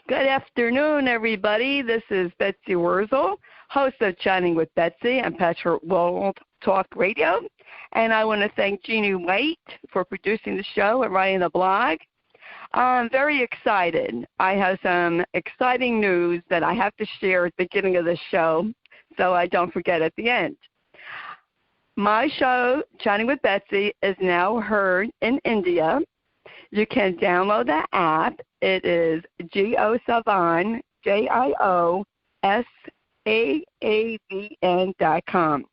Good afternoon, everybody. This is Betsy Wurzel, host of Chatting with Betsy on Patchwork World Talk Radio. And I want to thank Jeanne White for producing the show and writing the blog. I'm very excited. I have some exciting news that I have to share at the beginning of the show so I don't forget at the end. My show, Chatting with Betsy, is now heard in India. You can download the app. It is GOSAVAN, JIOSAAVN.com.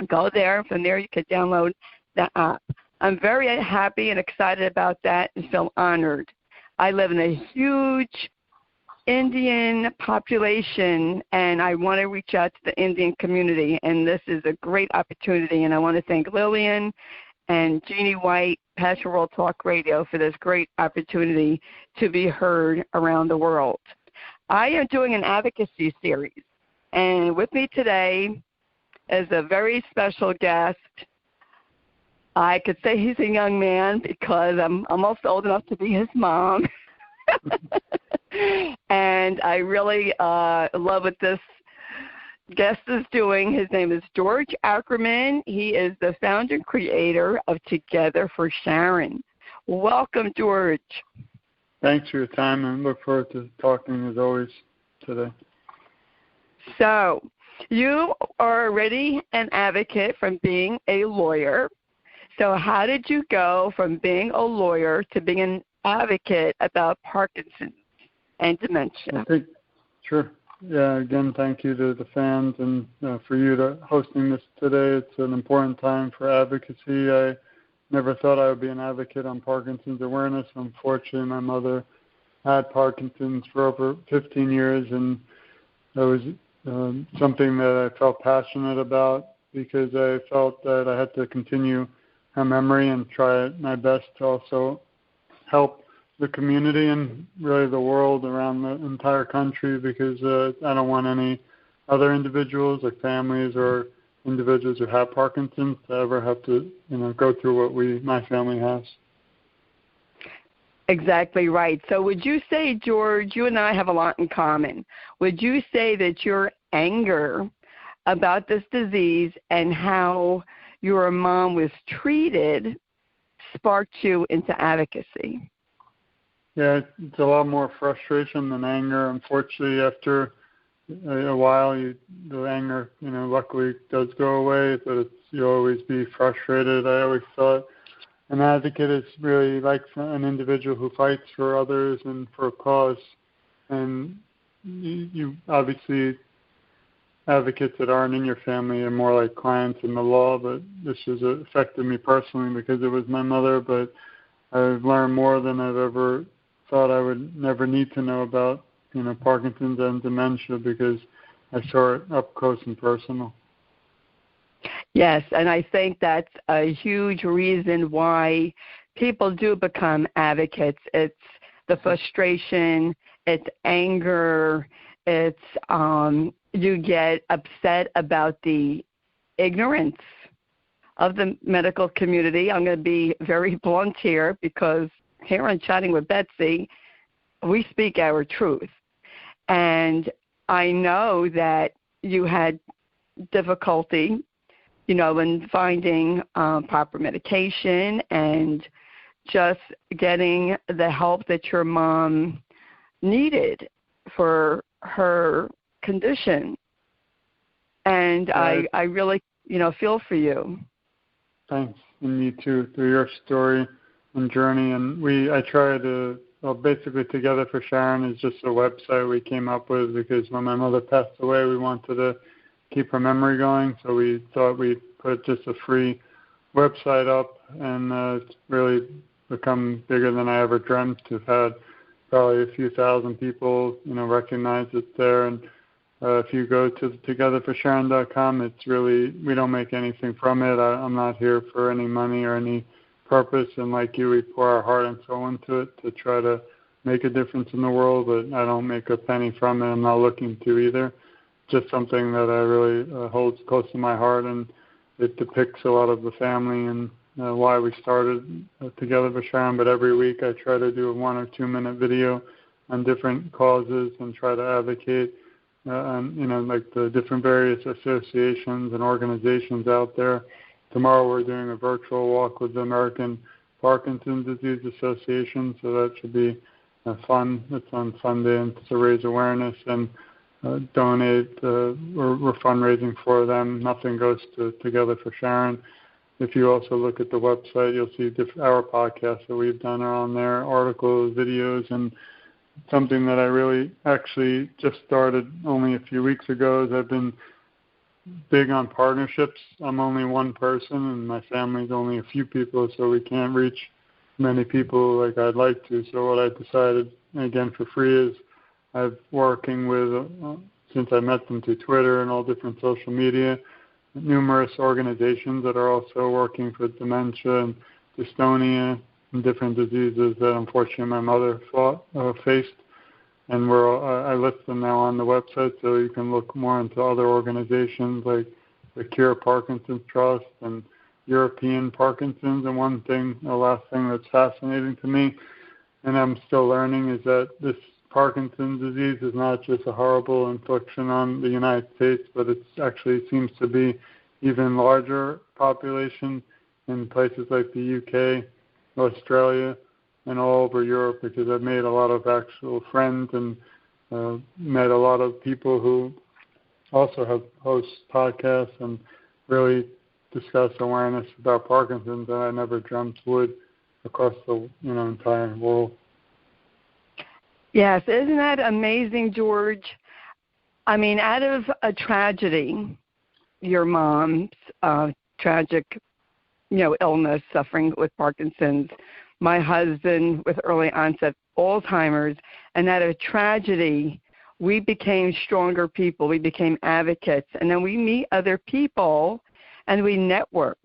Go there. From there, you can download the app. I'm very happy and excited about that and feel honored. I live in a huge Indian population, and I want to reach out to the Indian community, and this is a great opportunity. And I want to thank Lillian and Jeanne White, Patchwork World Talk Radio, for this great opportunity to be heard around the world. I am doing an advocacy series, and with me today is a very special guest. I could say he's a young man because I'm almost old enough to be his mom. And I really love what this guest is doing. His name is George Ackerman. He is the founder and creator of Together for Sharon. Welcome, George. Thanks for your time, and look forward to talking as always today. So, you are already an advocate from being a lawyer. So how did you go from being a lawyer to being an advocate about Parkinson's and dementia? Sure. Yeah, again, thank you to the fans and for you to hosting this today. It's an important time for advocacy. I never thought I would be an advocate on Parkinson's awareness. Unfortunately, my mother had Parkinson's for over 15 years, and that was something that I felt passionate about because I felt that I had to continue her memory and try my best to also help the community and really the world around the entire country, because I don't want any other individuals or families or individuals who have Parkinson's to ever have to, go through what my family has. Exactly right. So would you say, George, you and I have a lot in common. Would you say that your anger about this disease and how your mom was treated sparked you into advocacy? Yeah, it's a lot more frustration than anger. Unfortunately, after a while, the anger, luckily does go away, but you'll always be frustrated. I always thought an advocate is really like an individual who fights for others and for a cause. And you obviously, advocates that aren't in your family are more like clients in the law, but this has affected me personally because it was my mother, but I've learned more than I've ever thought I would never need to know about, Parkinson's and dementia, because I saw it up close and personal. Yes, and I think that's a huge reason why people do become advocates. It's the frustration, it's anger, it's you get upset about the ignorance of the medical community. I'm going to be very blunt here because here on Chatting with Betsy, we speak our truth. And I know that you had difficulty, in finding proper medication and just getting the help that your mom needed for her condition. And I really, feel for you. Thanks. And me too, through your story and journey. And I try to, basically Together for Sharon is just a website we came up with because when my mother passed away, we wanted to keep her memory going. So we thought we'd put just a free website up, and it's really become bigger than I ever dreamt. We've had probably a few thousand people, recognize it's there. And if you go to togetherforsharon.com, it's really, we don't make anything from it. I'm not here for any money or any purpose, and like you, we pour our heart and soul into it to try to make a difference in the world, but I don't make a penny from it. I'm not looking to either. Just something that I really holds close to my heart, and it depicts a lot of the family and why we started Together for Sharon. But every week I try to do a 1 or 2 minute video on different causes and try to advocate on, like the different various associations and organizations out there. Tomorrow we're doing a virtual walk with the American Parkinson's Disease Association, so that should be fun. It's on Sunday, and to raise awareness and donate. We're fundraising for them. Nothing goes to Together for Sharon. If you also look at the website, you'll see our podcasts that we've done are on there, articles, videos, and something that I really actually just started only a few weeks ago is I've been big on partnerships. I'm only one person, and my family's only a few people, so we can't reach many people like I'd like to. So what I decided, again for free, is I'm working with, since I met them through Twitter and all different social media, numerous organizations that are also working for dementia and dystonia and different diseases that unfortunately my mother faced. And I list them now on the website, so you can look more into other organizations like the Cure Parkinson's Trust and European Parkinson's. And the last thing that's fascinating to me, and I'm still learning, is that this Parkinson's disease is not just a horrible infliction on the United States, but it actually seems to be even larger population in places like the UK, Australia, and all over Europe, because I've made a lot of actual friends and met a lot of people who also have host podcasts and really discuss awareness about Parkinson's that I never dreamt would across the entire world. Yes, isn't that amazing, George? I mean, out of a tragedy, your mom's tragic, illness, suffering with Parkinson's, my husband with early onset Alzheimer's, and out of a tragedy, we became stronger people. We became advocates, and then we meet other people, and we network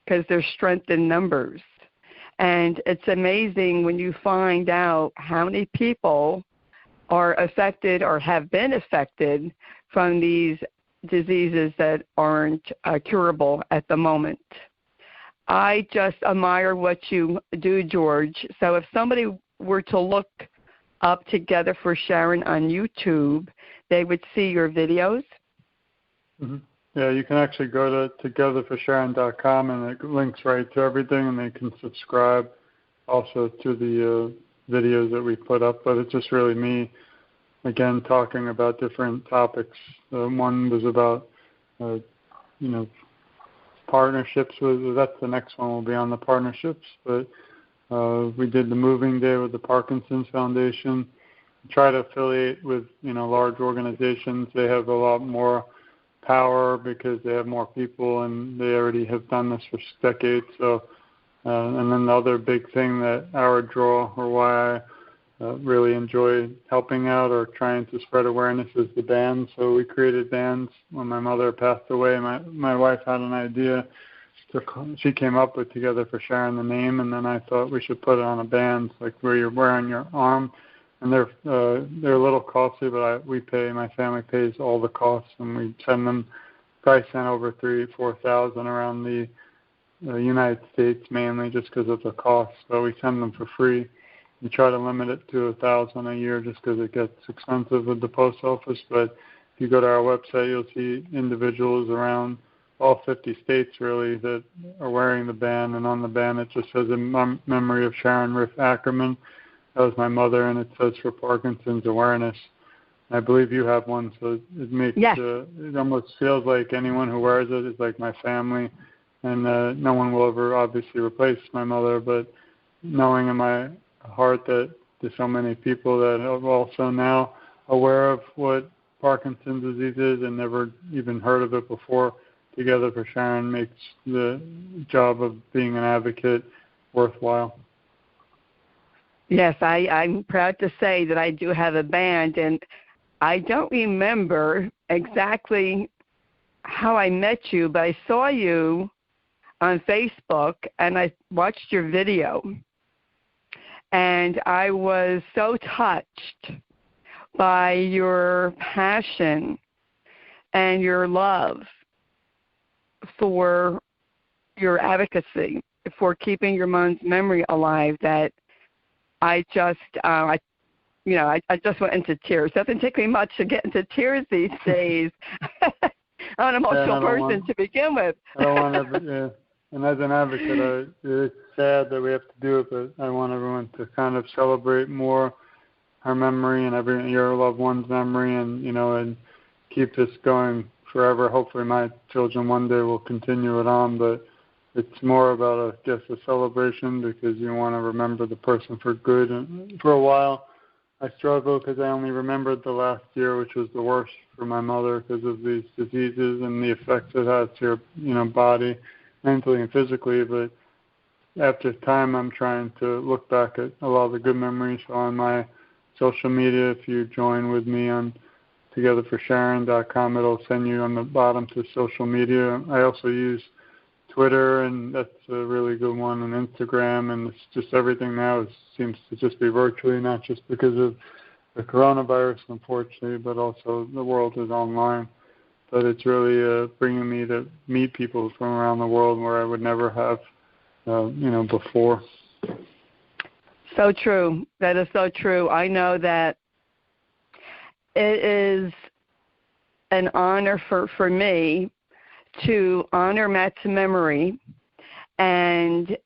because there's strength in numbers. And it's amazing when you find out how many people are affected or have been affected from these diseases that aren't curable at the moment. I just admire what you do, George. So if somebody were to look up Together for Sharon on YouTube, they would see your videos? Mm-hmm. Yeah, you can actually go to togetherforsharon.com, and it links right to everything, and they can subscribe also to the videos that we put up. But it's just really me, again, talking about different topics. One was about, partnerships. That's the next one will be on the partnerships. But we did the moving day with the Parkinson's Foundation. Try to affiliate with, large organizations. They have a lot more power because they have more people, and they already have done this for decades. So, and then the other big thing that our draw, or why I really enjoy helping out or trying to spread awareness, is the bands. So we created bands when my mother passed away. My wife had an idea. She came up with Together for Sharon, the name, and then I thought we should put it on a band, like where you're wearing your arm. And they're a little costly, but my family pays all the costs, and we send them. Probably sent over 3,000-4,000 around the United States, mainly just because of the cost. So we send them for free. We try to limit it to 1,000 a year, just because it gets expensive with the post office. But if you go to our website, you'll see individuals around all 50 states really that are wearing the band, and on the band it just says in memory of Sharon Riff Ackerman. That was my mother, and it says for Parkinson's awareness. I believe you have one, so it makes it almost feels like anyone who wears it is like my family, and no one will ever obviously replace my mother, but knowing in my heart that there's so many people that are also now aware of what Parkinson's disease is and never even heard of it before, Together for Sharon makes the job of being an advocate worthwhile. Yes, I'm proud to say that I do have a band, and I don't remember exactly how I met you, but I saw you on Facebook, and I watched your video, and I was so touched by your passion and your love for your advocacy, for keeping your mom's memory alive, that I I just went into tears. Doesn't take me much to get into tears these days. I'm an emotional person to begin with. I don't want to, and as an advocate, it's sad that we have to do it, but I want everyone to kind of celebrate more her memory and your loved one's memory, and keep this going forever. Hopefully my children one day will continue it on, but it's more about, a celebration because you want to remember the person for good. And for a while, I struggled because I only remembered the last year, which was the worst for my mother because of these diseases and the effects it has to your, body, mentally and physically. But after time, I'm trying to look back at a lot of the good memories on my social media. If you join with me on togetherforsharon.com, it'll send you on the bottom to social media. I also use Twitter, and that's a really good one, and Instagram, and it's just everything now seems to just be virtually, not just because of the coronavirus, unfortunately, but also the world is online. But it's really bringing me to meet people from around the world where I would never have, before. So true. That is so true. I know that it is an honor for me to honor Matt's memory, and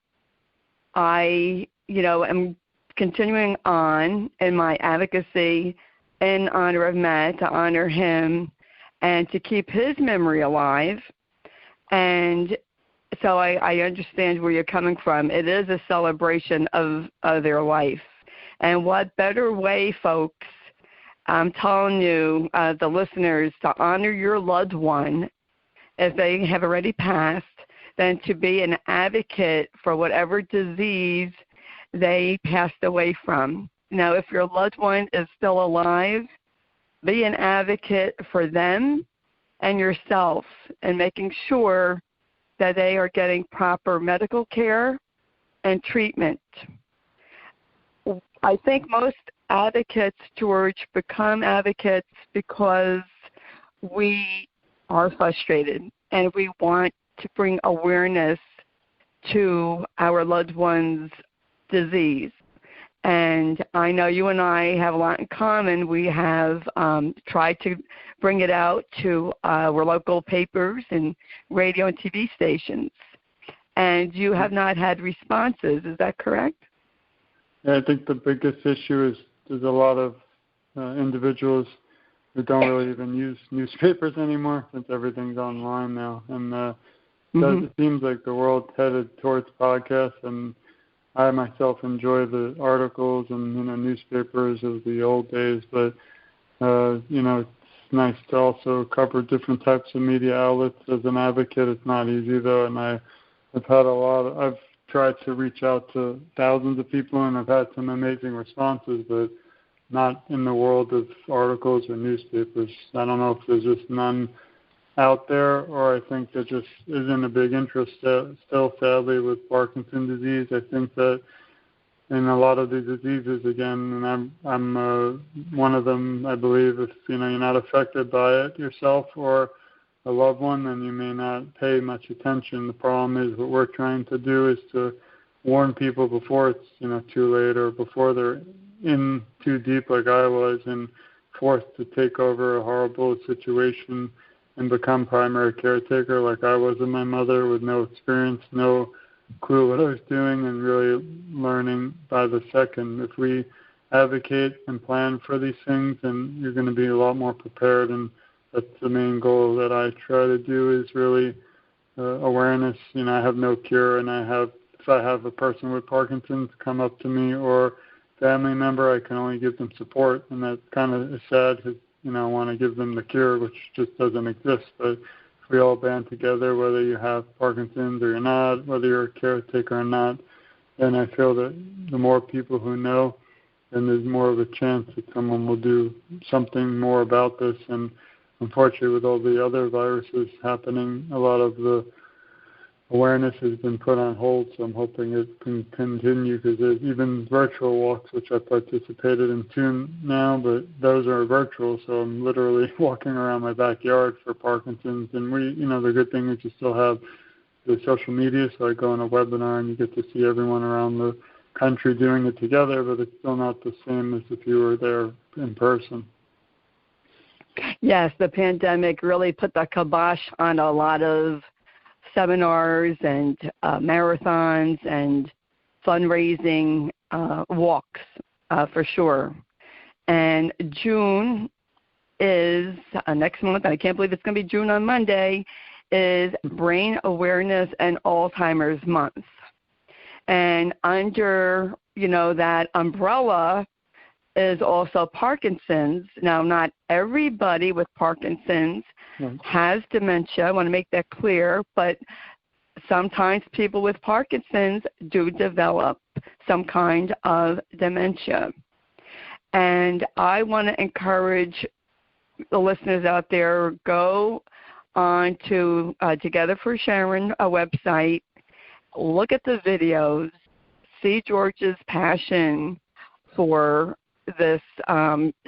I, am continuing on in my advocacy in honor of Matt, to honor him and to keep his memory alive. And so I understand where you're coming from. It is a celebration of their life. And what better way, folks, I'm telling you, the listeners, to honor your loved one if they have already passed, than to be an advocate for whatever disease they passed away from. Now, if your loved one is still alive, be an advocate for them and yourself, and making sure that they are getting proper medical care and treatment. I think most advocates, George, become advocates because we are frustrated and we want to bring awareness to our loved one's disease. And I know you and I have a lot in common. We have tried to bring it out to our local papers and radio and TV stations. And you have not had responses. Is that correct? Yeah, I think the biggest issue is there's a lot of individuals who don't really even use newspapers anymore since everything's online now. And it seems like the world's headed towards podcasts, and I myself enjoy the articles and newspapers of the old days, but it's nice to also cover different types of media outlets. As an advocate, it's not easy though, and I've tried to reach out to thousands of people, and I've had some amazing responses, but not in the world of articles or newspapers. I don't know if there's just none out there, or I think there just isn't a big interest still, sadly, with Parkinson's disease. I think that in a lot of these diseases, again, and I'm one of them, I believe, if you're not affected by it yourself or a loved one, then you may not pay much attention. The problem is what we're trying to do is to warn people before it's too late, or before they're in too deep like I was and forced to take over a horrible situation and become primary caretaker like I was with my mother, with no experience, no clue what I was doing, and really learning by the second. If we advocate and plan for these things, then you're going to be a lot more prepared, and that's the main goal that I try to do is really awareness. I have no cure, and if I have a person with Parkinson's come up to me or family member, I can only give them support, and that kind of is sad because I want to give them the cure, which just doesn't exist. But if we all band together, whether you have Parkinson's or you're not, whether you're a caretaker or not, then I feel that the more people who know, then there's more of a chance that someone will do something more about this. And unfortunately, with all the other viruses happening, a lot of the awareness has been put on hold, so I'm hoping it can continue, because there's even virtual walks, which I participated in two now, but those are virtual, so I'm literally walking around my backyard for Parkinson's. And the good thing is you still have the social media, so I go on a webinar and you get to see everyone around the country doing it together, but it's still not the same as if you were there in person. Yes, the pandemic really put the kibosh on a lot of seminars and marathons and fundraising walks, for sure. And June is next month, and I can't believe it's going to be June on Monday, is Brain Awareness and Alzheimer's Month. And under, that umbrella is also Parkinson's. Now, not everybody with Parkinson's has dementia. I want to make that clear, but sometimes people with Parkinson's do develop some kind of dementia. And I want to encourage the listeners out there, go on to Together for Sharon, a website, look at the videos, see George's passion for this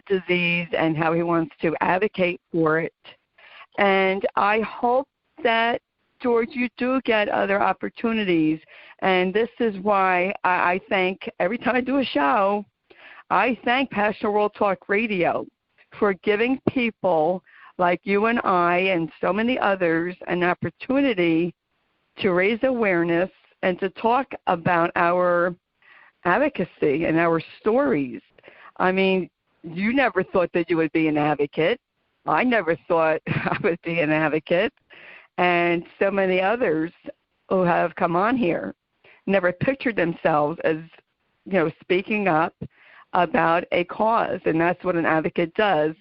disease and how he wants to advocate for it. And I hope that, George, you do get other opportunities. And this is why I thank, every time I do a show, I thank Passion World Talk Radio for giving people like you and I and so many others an opportunity to raise awareness and to talk about our advocacy and our stories. I mean, you never thought that you would be an advocate. I never thought I would be an advocate. And so many others who have come on here never pictured themselves as, speaking up about a cause. And that's what an advocate does.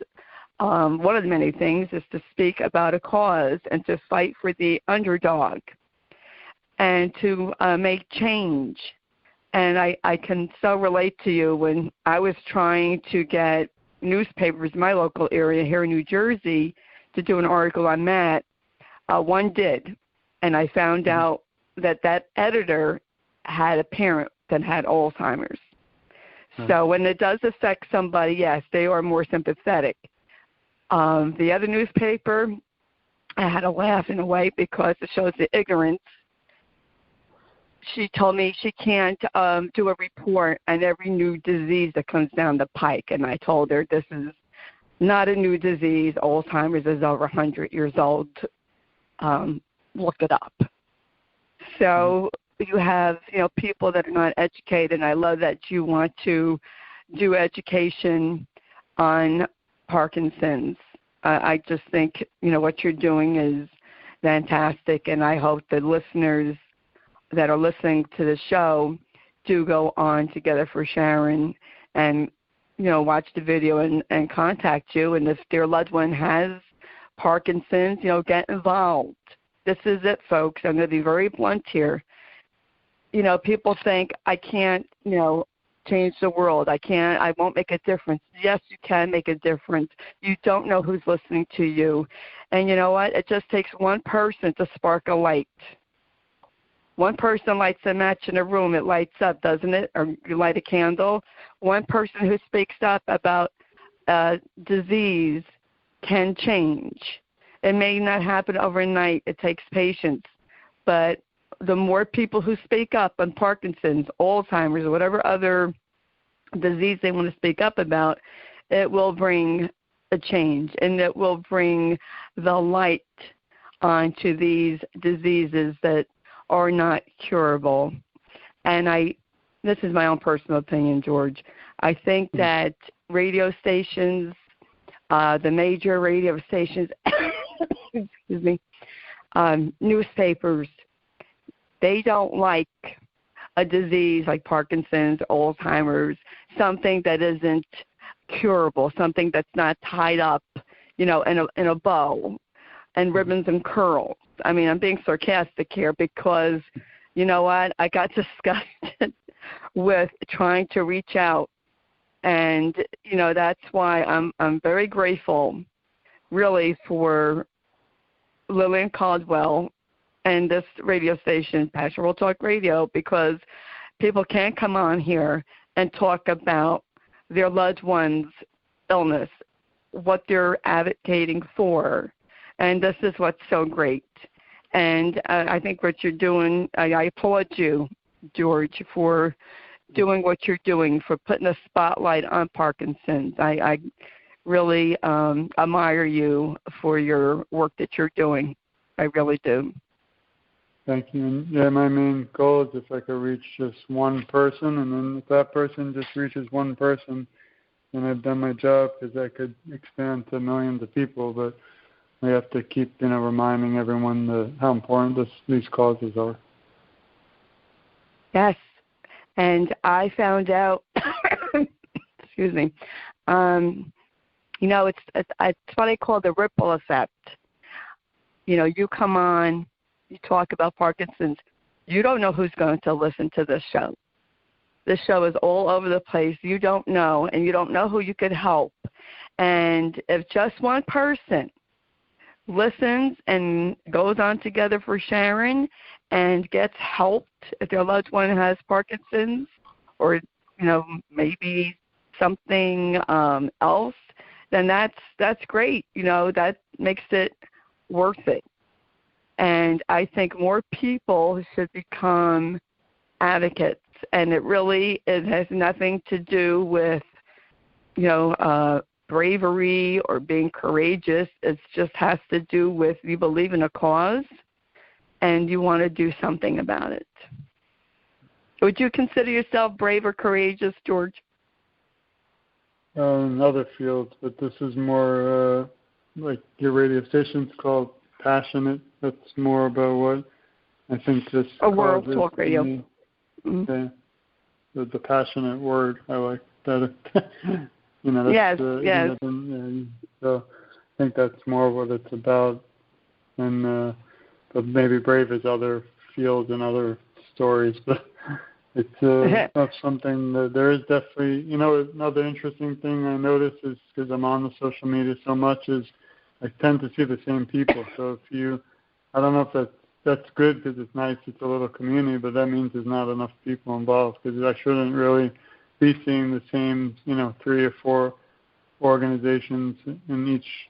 One of the many things is to speak about a cause and to fight for the underdog and to make change. And I can so relate to you. When I was trying to get newspapers in my local area here in New Jersey to do an article on that, one did. And I found out that editor had a parent that had Alzheimer's. So when it does affect somebody, yes, they are more sympathetic. The other newspaper, I had to laugh in a way because it shows the ignorance. She told me she can't do a report on every new disease that comes down the pike. And I told her this is not a new disease. Alzheimer's is over 100 years old. Look it up. So you have, people that are not educated. And I love that you want to do education on Parkinson's. I just think, what you're doing is fantastic. And I hope the listeners that are listening to the show do go on Together for Sharon and, watch the video and contact you. And if their loved one has Parkinson's, get involved. This is it, folks. I'm going to be very blunt here. People think I can't, change the world. I won't make a difference. Yes, you can make a difference. You don't know who's listening to you. And you know what? It just takes one person to spark a light. One person lights a match in a room, it lights up, doesn't it? Or you light a candle. One person who speaks up about disease can change. It may not happen overnight. It takes patience. But the more people who speak up on Parkinson's, Alzheimer's, or whatever other disease they want to speak up about, it will bring a change, and it will bring the light onto these diseases that are not curable. And this is my own personal opinion, George. I think that radio stations, the major radio stations, excuse me, newspapers, they don't like a disease like Parkinson's, Alzheimer's, something that isn't curable, something that's not tied up, in a bow and ribbons and curls. I mean, I'm being sarcastic here because, you know what, I got disgusted with trying to reach out. And, that's why I'm very grateful, really, for Lillian Caldwell and this radio station, Passion World Talk Radio, because people can't come on here and talk about their loved one's illness, what they're advocating for. And this is what's so great. And I think what you're doing, I applaud you, George, for, doing what you're doing, for putting a spotlight on Parkinson's. I really admire you for your work that you're doing. I really do. Thank you. And yeah, my main goal is if I could reach just one person, and then if that person just reaches one person, then I've done my job, because I could expand to millions of people. But we have to keep, reminding everyone how important these causes are. Yes. And I found out, excuse me, it's what I call the ripple effect. You come on, you talk about Parkinson's, you don't know who's going to listen to this show. This show is all over the place. You don't know, and you don't know who you could help. And if just one person listens and goes on together for Sharon and gets helped if their loved one has Parkinson's, or maybe something else, then that's great. That makes it worth it. And I think more people should become advocates, and it has nothing to do with bravery or being courageous. It just has to do with you believe in a cause and you want to do something about it. Would you consider yourself brave or courageous, George? In other fields, but this is more like your radio station's called passionate. That's more about what I think this a world talk radio. Mm-hmm. Okay. The passionate word I like better. Yes. Yes. So I think that's more what it's about, and but maybe brave is other fields and other stories, but it's not something that there is definitely. Another interesting thing I notice is, because I'm on the social media so much, is I tend to see the same people. So I don't know if that's good, because it's nice, it's a little community, but that means there's not enough people involved, because I shouldn't really be seeing the same, 3 or 4 organizations in each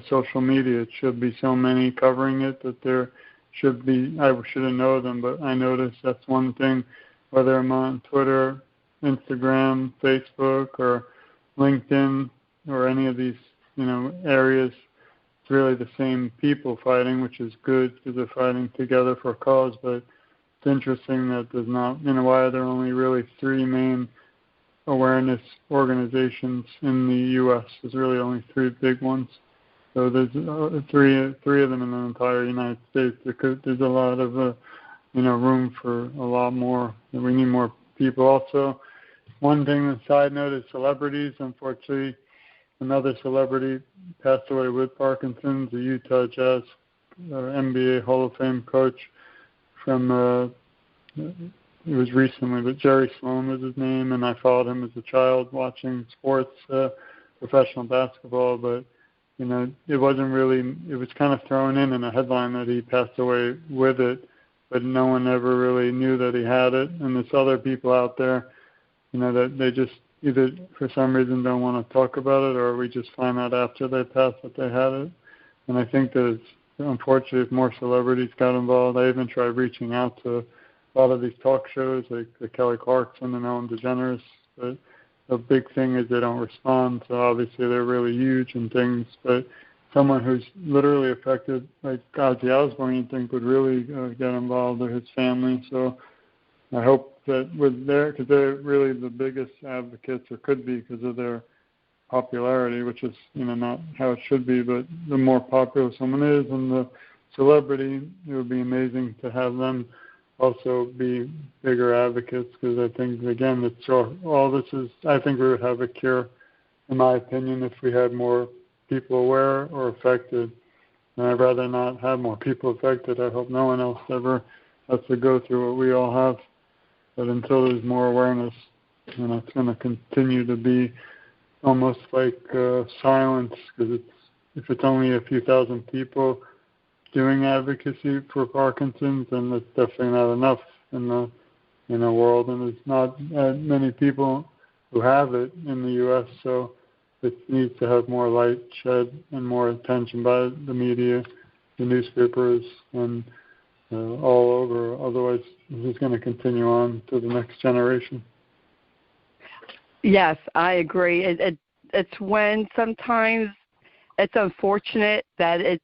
social media. It should be so many covering it that there should be, I shouldn't know them, but I notice that's one thing, whether I'm on Twitter, Instagram, Facebook, or LinkedIn, or any of these, areas. It's really the same people fighting, which is good, because they're fighting together for a cause. But it's interesting that there's not, why are there only really 3 main awareness organizations in the U.S.? There's really only 3 big ones. So there's three of them in the entire United States. There's a lot of room for a lot more. We need more people. Also, one thing, a side note, is celebrities. Unfortunately, another celebrity passed away with Parkinson's, a Utah Jazz NBA Hall of Fame coach from, it was recently, but Jerry Sloan was his name, and I followed him as a child watching sports, professional basketball, but it wasn't really, it was kind of thrown in a headline that he passed away with it, but no one ever really knew that he had it. And there's other people out there, that they just either for some reason don't want to talk about it, or we just find out after they pass that they had it. And I think that it's, unfortunately, if more celebrities got involved, I even tried reaching out to a lot of these talk shows, like the Kelly Clarkson and Ellen DeGeneres, but the big thing is they don't respond. So obviously they're really huge and things, but someone who's literally affected, like Ozzy Osbourne, you'd think would really get involved, or his family. So I hope that because they're really the biggest advocates, or could be, because of their popularity, which is not how it should be. But the more popular someone is, and the celebrity, it would be amazing to have them also be bigger advocates, because I think, again, it's all this is, I think we would have a cure, in my opinion, if we had more people aware or affected. And I'd rather not have more people affected. I hope no one else ever has to go through what we all have. But until there's more awareness, it's going to continue to be almost like silence, because if it's only a few thousand people doing advocacy for Parkinson's, then that's definitely not enough in the world, and there's not many people who have it in the U.S. So it needs to have more light shed and more attention by the media, the newspapers, and all over. Otherwise, this is going to continue on to the next generation. Yes, I agree. It's when sometimes it's unfortunate that it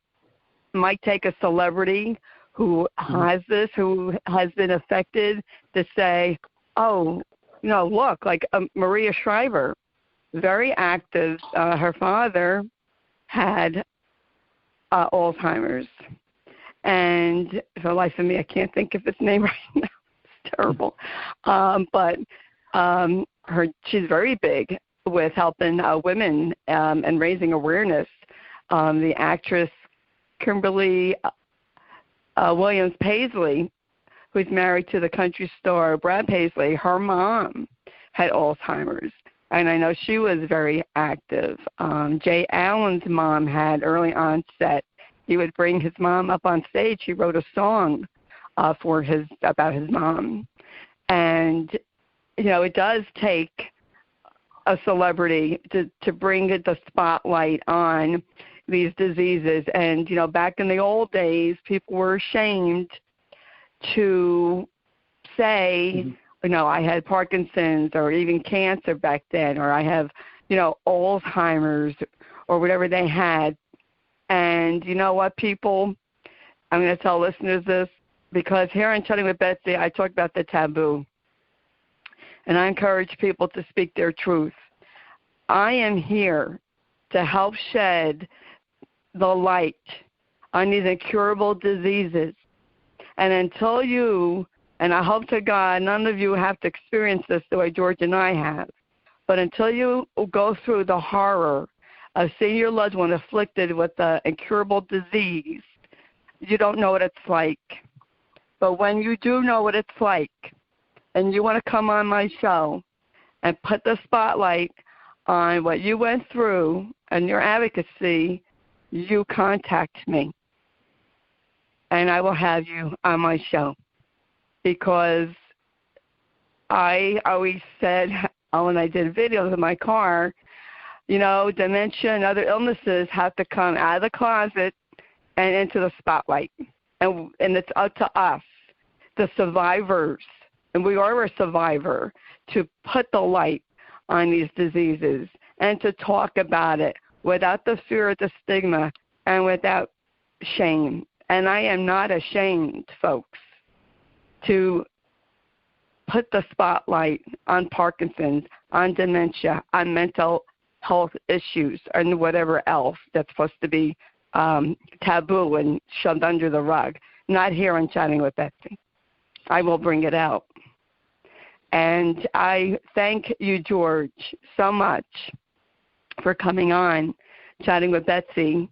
might take a celebrity who has this, who has been affected, to say, oh, look, like Maria Shriver, very active. Her father had Alzheimer's. And for the life of me, I can't think of his name right now. It's terrible. But she's very big with helping women and raising awareness. The actress Kimberly Williams Paisley, who's married to the country star Brad Paisley, her mom had Alzheimer's. And I know she was very active. Jay Allen's mom had early onset. He would bring his mom up on stage. He wrote a song about his mom. And, it does take a celebrity to bring the spotlight on these diseases. And, back in the old days, people were ashamed to say, I had Parkinson's or even cancer back then, or I have, Alzheimer's or whatever they had. And you know what, people, I'm going to tell listeners this, because here on Chatting with Betsy, I talk about the taboo. And I encourage people to speak their truth. I am here to help shed the light on these incurable diseases. And until you, and I hope to God none of you have to experience this the way George and I have, but until you go through the horror of seeing your loved one afflicted with the incurable disease, you don't know what it's like. But when you do know what it's like, and you want to come on my show and put the spotlight on what you went through and your advocacy, you contact me. And I will have you on my show. Because I always said, when I did videos in my car, dementia and other illnesses have to come out of the closet and into the spotlight. And it's up to us, the survivors, and we are a survivor, to put the light on these diseases and to talk about it without the fear of the stigma and without shame. And I am not ashamed, folks, to put the spotlight on Parkinson's, on dementia, on mental health issues, and whatever else that's supposed to be taboo and shoved under the rug. Not here on Chatting with Betsy. I will bring it out. And I thank you, George, so much for coming on Chatting with Betsy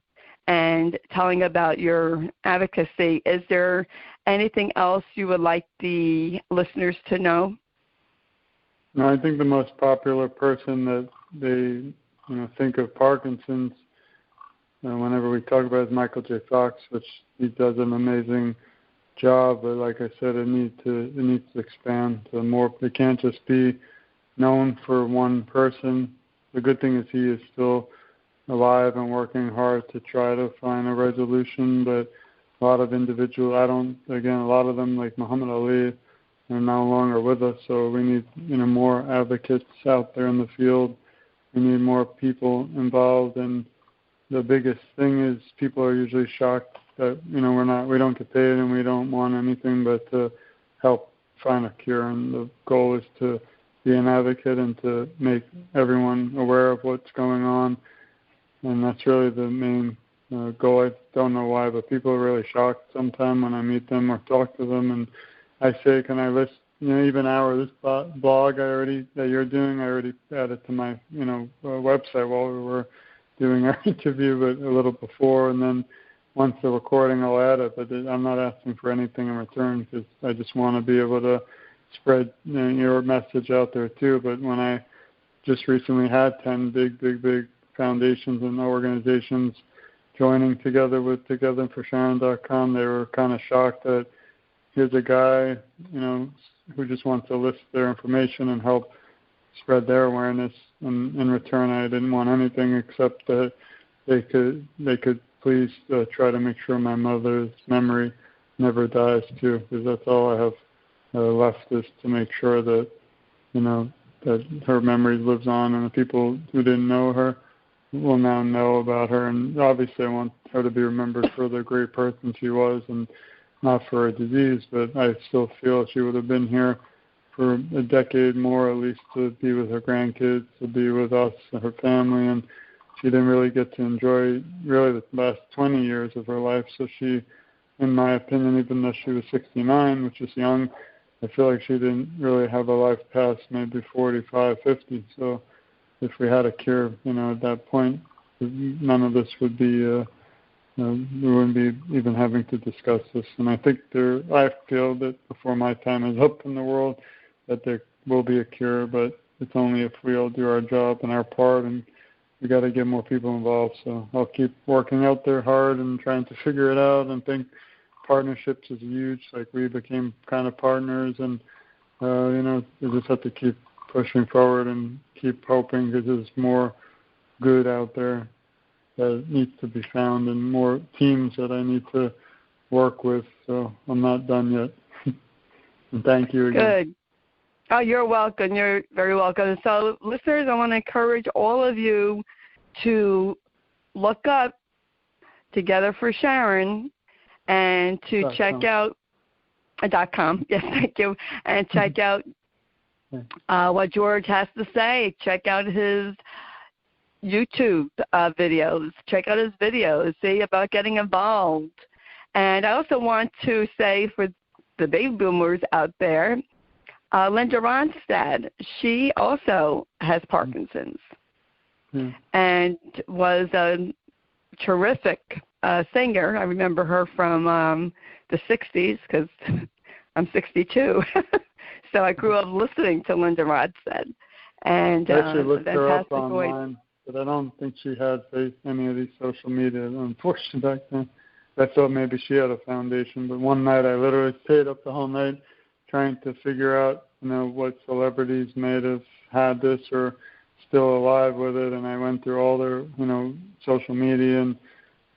and telling about your advocacy. Is there anything else you would like the listeners to know? No, I think the most popular person that they think of Parkinson's whenever we talk about is Michael J. Fox, which he does an amazing job. But like I said, it needs to expand to more. It can't just be known for one person. The good thing is he is still alive and working hard to try to find a resolution, but a lot of individuals, a lot of them, like Muhammad Ali, are no longer with us, so we need, more advocates out there in the field. We need more people involved, and the biggest thing is people are usually shocked that, we don't get paid and we don't want anything but to help find a cure, and the goal is to be an advocate and to make everyone aware of what's going on, and that's really the main goal. I don't know why, but people are really shocked sometimes when I meet them or talk to them, and I say, can I list, even this blog that you're doing, I already added to my, website while we were doing our interview, but a little before, and then once the recording, I'll add it, but I'm not asking for anything in return because I just want to be able to spread your message out there too. But when I just recently had 10 big foundations and organizations joining together with togetherforsharon.com, they were kind of shocked that here's a guy, who just wants to list their information and help spread their awareness. And in return, I didn't want anything except that they could please try to make sure my mother's memory never dies too, because that's all I have left, is to make sure that, that her memory lives on, and the people who didn't know her will now know about her. And obviously I want her to be remembered for the great person she was, and not for a disease, but I still feel she would have been here for a decade more at least, to be with her grandkids, to be with us and her family. And she didn't really get to enjoy really the last 20 years of her life. So she, in my opinion, even though she was 69, which is young, I feel like she didn't really have a life past maybe 45, 50. So if we had a cure, at that point, none of this would be, we wouldn't be even having to discuss this. And I think I feel that before my time is up in the world, that there will be a cure, but it's only if we all do our job and our part, and we got to get more people involved. So I'll keep working out there hard and trying to figure it out, and think partnerships is huge. Like, we became kind of partners, and we just have to keep pushing forward and keep hoping, because there's more good out there that needs to be found, and more teams that I need to work with. So I'm not done yet. And thank you again. Good. Oh, you're welcome. You're very welcome. So, listeners, I want to encourage all of you to look up Together for Sharon, and to check out .com. Yes, thank you. And check out what George has to say. Check out his YouTube videos. Check out his videos. See about getting involved. And I also want to say, for the baby boomers out there, Linda Ronstadt, she also has Parkinson's, and was a terrific singer. I remember her from the 60s, because I'm 62. So I grew up listening to Linda Ronstadt. And I actually looked her up online, but I don't think she had any of these social media, unfortunately, back then. I thought maybe she had a foundation, but one night I literally stayed up the whole night trying to figure out, what celebrities may have had this or still alive with it, and I went through all their, social media, and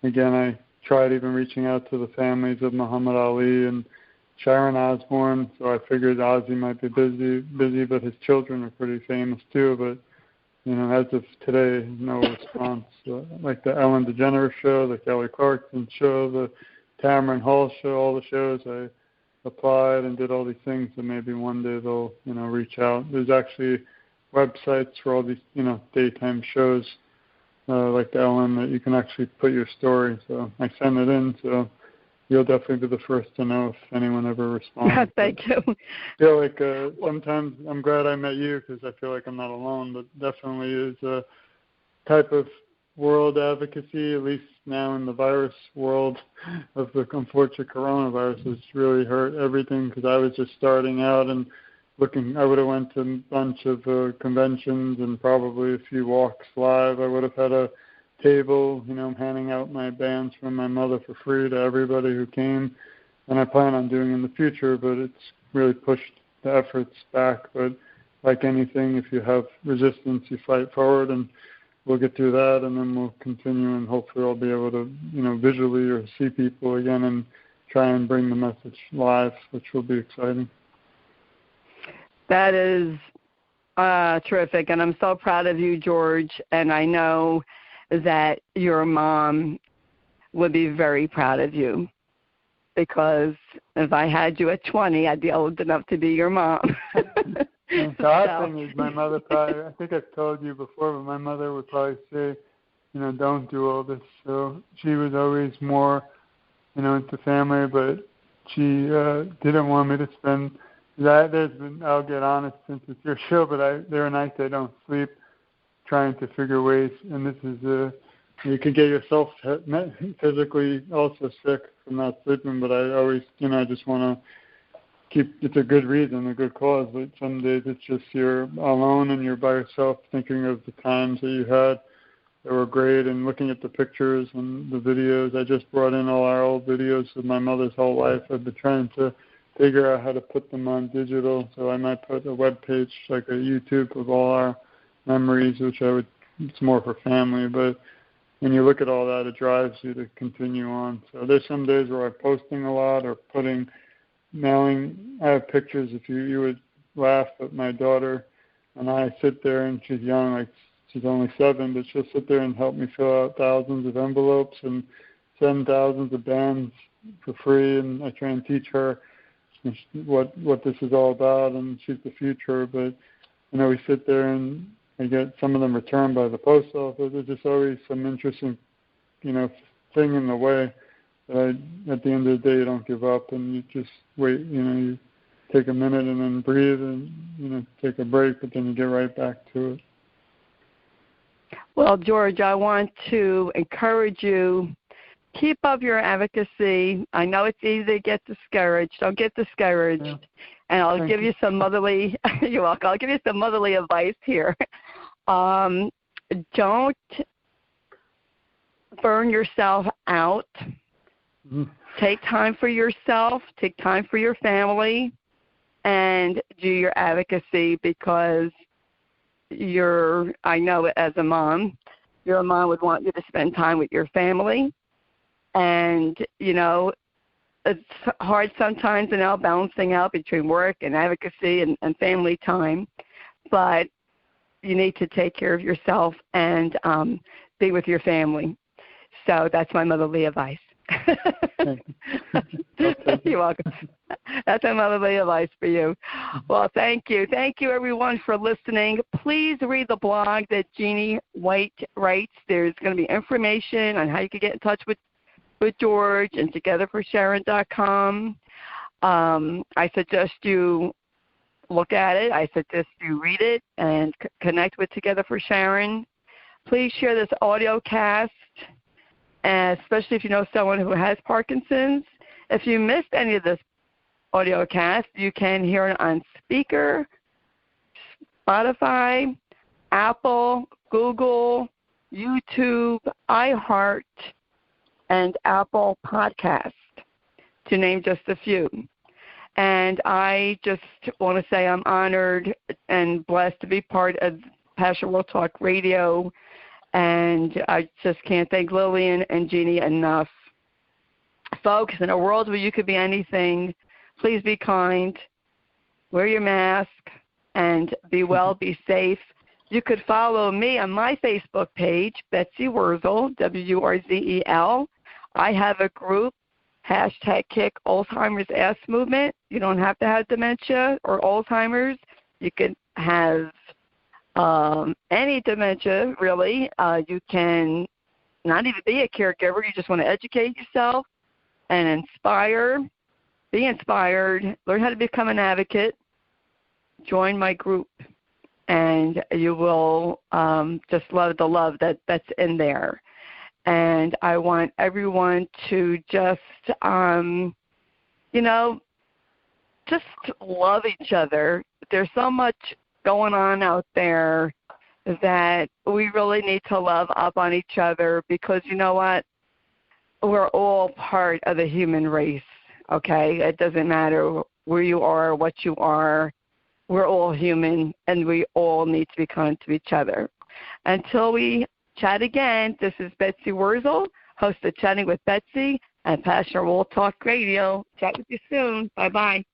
again, I tried even reaching out to the families of Muhammad Ali and Sharon Osbourne, so I figured Ozzy might be busy, but his children are pretty famous too, but, as of today, no response. Like the Ellen DeGeneres show, the Kelly Clarkson show, the Tamron Hall show, all the shows, I applied and did all these things, and maybe one day they'll, reach out. There's actually websites for all these, daytime shows, like the Ellen, that you can actually put your story. So I send it in, so you'll definitely be the first to know if anyone ever responds. Thank you. I feel like sometimes I'm glad I met you, because I feel like I'm not alone, but definitely is a type of world advocacy, at least now in the virus world of the unfortunate coronavirus, has really hurt everything, because I was just starting out and looking. I would have went to a bunch of conventions and probably a few walks live. I would have had a table, handing out my bands from my mother for free to everybody who came, and I plan on doing in the future, but it's really pushed the efforts back. But like anything, if you have resistance, you fight forward, and we'll get through that, and then we'll continue, and hopefully I'll be able to, visually or see people again and try and bring the message live, which will be exciting. That is terrific, and I'm so proud of you, George, and I know that your mom would be very proud of you, because if I had you at 20, I'd be old enough to be your mom. The odd thing is, my mother probably, I think I've told you before, but my mother would probably say, don't do all this. So she was always more, into family, but she didn't want me to spend, I'll get honest since it's your show, but there are nights I don't sleep trying to figure ways, and this is, you could get yourself physically also sick from not sleeping, but I always, I just want to it's a good reason, a good cause, but some days it's just you're alone and you're by yourself thinking of the times that you had that were great, and looking at the pictures and the videos. I just brought in all our old videos of my mother's whole life. I've been trying to figure out how to put them on digital, so I might put a web page, like a YouTube, of all our memories, which it's more for family, but when you look at all that, it drives you to continue on. So there's some days where I'm posting a lot or mailing. I have pictures, if you would laugh at my daughter, and I sit there, and she's young, like she's only 7, but she'll sit there and help me fill out thousands of envelopes and send thousands of bands for free, and I try and teach her what this is all about, and she's the future. But we sit there and I get some of them returned by the post office. There's just always some interesting, thing in the way that at the end of the day you don't give up, and you just wait. You take a minute and then breathe and take a break, but then you get right back to it. Well, George, I want to encourage you. Keep up your advocacy. I know it's easy to get discouraged. Don't get discouraged. Yeah. And I'll give you some motherly. You're welcome. I'll give you some motherly advice here. Don't burn yourself out. Mm-hmm. Take time for yourself. Take time for your family, and do your advocacy, because I know as a mom, your mom would want you to spend time with your family. And, it's hard sometimes, balancing out between work and advocacy and family time. But you need to take care of yourself and be with your family. So that's my motherly advice. You're welcome. That's my motherly advice for you. Well, thank you. Thank you, everyone, for listening. Please read the blog that Jeanne White writes. There's going to be information on how you can get in touch with George and togetherforsharon.com. I suggest you look at it. I suggest you read it and connect with Together for Sharon. Please share this audio cast, especially if you know someone who has Parkinson's. If you missed any of this audio cast, you can hear it on Speaker, Spotify, Apple, Google, YouTube, iHeart, and Apple Podcast, to name just a few. And I just want to say I'm honored and blessed to be part of Passion World Talk Radio, and I just can't thank Lillian and Jeanne enough. Folks, in a world where you could be anything, please be kind, wear your mask, and be well, be safe. You could follow me on my Facebook page, Betsy Wurzel, Wurzel. I have a group, #Kick Alzheimer's Ass Movement. You don't have to have dementia or Alzheimer's. You can have any dementia, really. You can not even be a caregiver. You just want to educate yourself and inspire. Be inspired. Learn how to become an advocate. Join my group, and you will just love the love that's in there. And I want everyone to just, just love each other. There's so much going on out there that we really need to love up on each other, because you know what? We're all part of the human race, okay? It doesn't matter where you are, what you are. We're all human, and we all need to be kind to each other. Until we chat again, this is Betsy Wurzel, host of Chatting with Betsy at Passion World Talk Radio. Chat with you soon. Bye-bye.